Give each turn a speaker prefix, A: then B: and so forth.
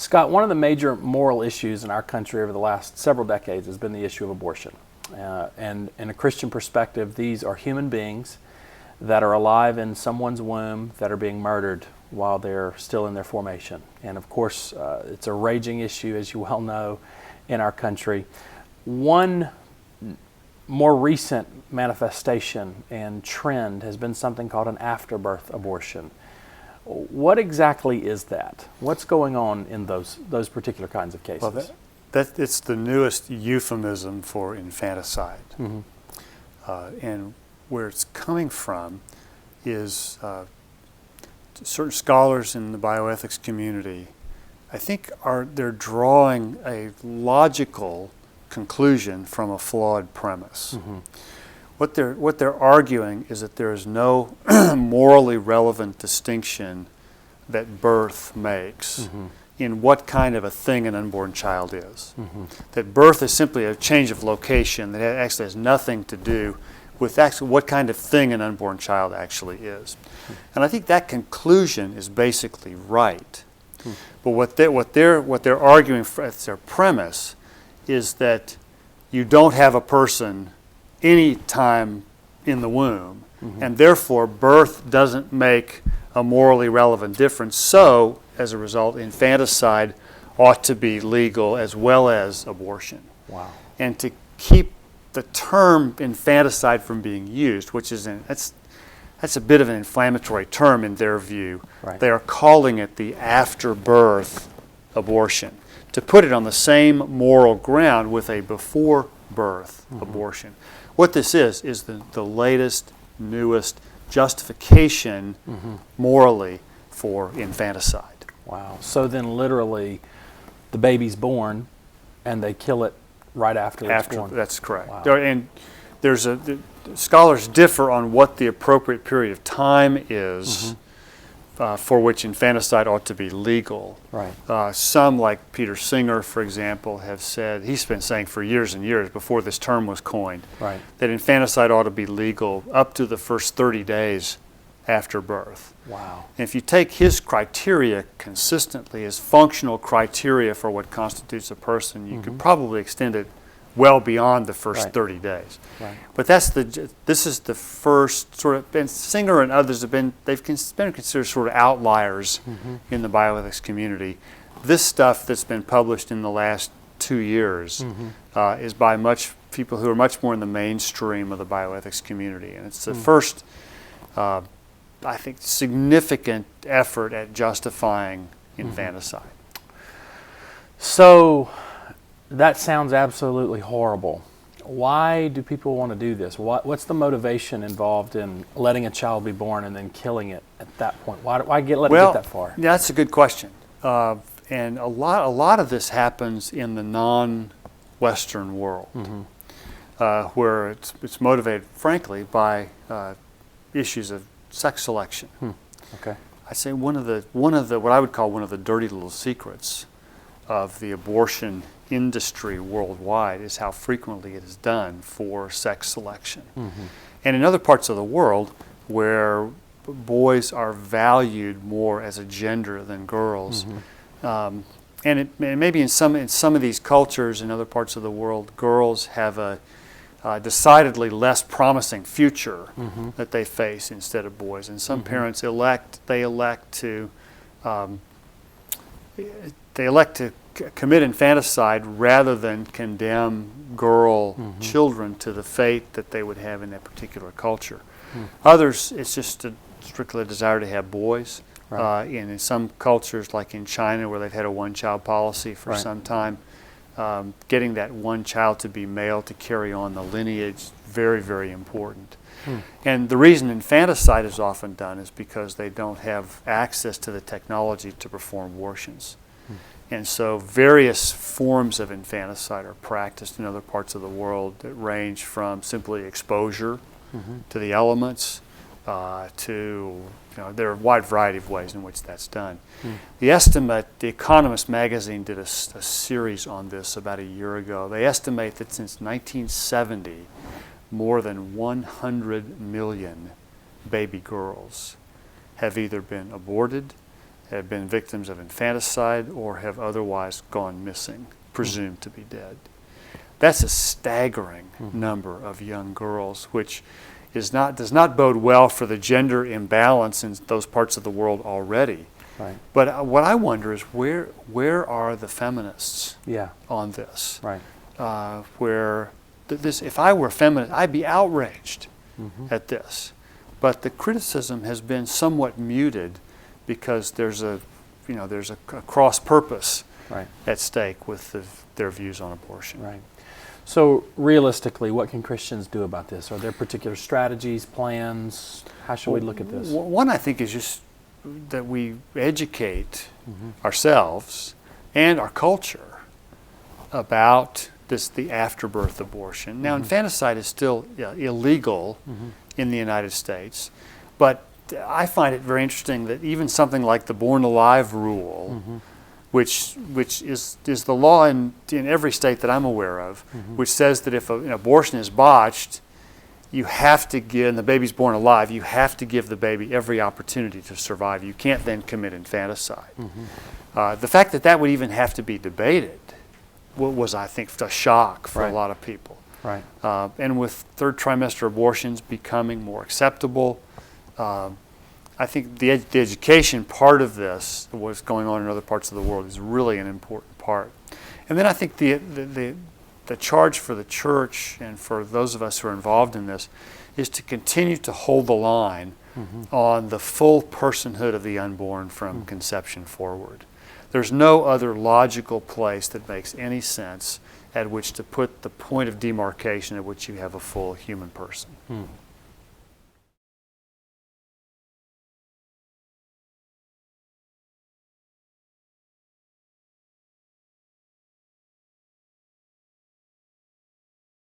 A: Scott, one of the major moral issues in our country over the last several decades has been the issue of abortion. And in a Christian perspective, these are human beings that are alive in someone's womb that are being murdered while they're still in their formation. And of course, it's a raging issue, as you well know, in our country. One more recent manifestation and trend has been something called an after-birth abortion. What exactly is that? What's going on in those particular kinds of cases?
B: Well, it's the newest euphemism for infanticide. Mm-hmm. And where it's coming from is certain scholars in the bioethics community, I think, they're drawing a logical conclusion from a flawed premise. Mm-hmm. What they're arguing is that there is no morally relevant distinction that birth makes mm-hmm. in what kind of a thing an unborn child is. Mm-hmm. That birth is simply a change of location that actually has nothing to do with actually what kind of thing an unborn child actually is. Mm-hmm. And I think that conclusion is basically right. Mm-hmm. But what they're arguing as their premise is that you don't have a person any time in the womb, mm-hmm. and therefore birth doesn't make a morally relevant difference. So, as a result, infanticide ought to be legal as well as abortion. Wow! And to keep the term infanticide from being used, which is that's a bit of an inflammatory term in their view. Right. They are calling it the after-birth abortion, to put it on the same moral ground with a before-birth mm-hmm. abortion. What this is the latest, newest justification mm-hmm. morally for infanticide.
A: Wow. So then literally the baby's born and they kill it right after it's born.
B: That's correct.
A: Wow.
B: And scholars differ on what the appropriate period of time is mm-hmm. For which infanticide ought to be legal. Right. Some, like Peter Singer, for example, have said, he's been saying for years and years before this term was coined, right. that infanticide ought to be legal up to the first 30 days after birth. Wow. And if you take his criteria consistently as functional criteria for what constitutes a person, you mm-hmm. could probably extend it well beyond the first right. 30 days. Right. But this is the first sort of, and Singer and others they've been considered sort of outliers mm-hmm. in the bioethics community. This stuff that's been published in the last 2 years mm-hmm. Is by people who are much more in the mainstream of the bioethics community. And it's the mm-hmm. first, I think, significant effort at justifying infanticide.
A: So, that sounds absolutely horrible. Why do people want to do this? What's the motivation involved in letting a child be born and then killing it at that point? Why let it get that far?
B: Yeah, that's a good question. And a lot of this happens in the non-Western world, mm-hmm. Where it's motivated, frankly, by issues of sex selection. Okay. I say one of the what I would call one of the dirty little secrets of the abortion industry worldwide is how frequently it is done for sex selection. Mm-hmm. And in other parts of the world where boys are valued more as a gender than girls, mm-hmm. And maybe in some of these cultures in other parts of the world, girls have a decidedly less promising future mm-hmm. that they face instead of boys. And some mm-hmm. parents elect to commit infanticide rather than condemn girl mm-hmm. children to the fate that they would have in that particular culture. Mm. Others, it's just strictly a desire to have boys. Right. In some cultures, like in China, where they've had a one-child policy for right. some time, getting that one child to be male to carry on the lineage, very, very important. Mm. And the reason infanticide is often done is because they don't have access to the technology to perform abortions. And so various forms of infanticide are practiced in other parts of the world that range from simply exposure mm-hmm. to the elements to, there are a wide variety of ways in which that's done. Mm. The Economist magazine did a series on this about a year ago. They estimate that since 1970, more than 100 million baby girls have either been aborted, have been victims of infanticide or have otherwise gone missing, presumed to be dead. That's a staggering number of young girls, which does not bode well for the gender imbalance in those parts of the world already.
A: Right.
B: But what I wonder is where are the feminists on this?
A: Right.
B: If I were a feminist, I'd be outraged at this. But the criticism has been somewhat muted because there's a cross purpose at stake with their views on abortion.
A: Right. So realistically, what can Christians do about this? Are there particular strategies, plans? How should we look at this?
B: One, I think, is just that we educate ourselves and our culture about the after-birth abortion. Now, infanticide is still illegal in the United States, but I find it very interesting that even something like the born alive rule, which is the law in every state that I'm aware of, which says that if an abortion is botched, you have to give, and the baby's born alive, you have to give the baby every opportunity to survive. You can't then commit infanticide. The fact that would even have to be debated was, I think, a shock for a lot of people.
A: Right.
B: And with third trimester abortions becoming more acceptable, I think the education part of this, what's going on in other parts of the world, is really an important part. And then I think the charge for the church and for those of us who are involved in this is to continue to hold the line on the full personhood of the unborn from conception forward. There's no other logical place that makes any sense at which to put the point of demarcation at which you have a full human person.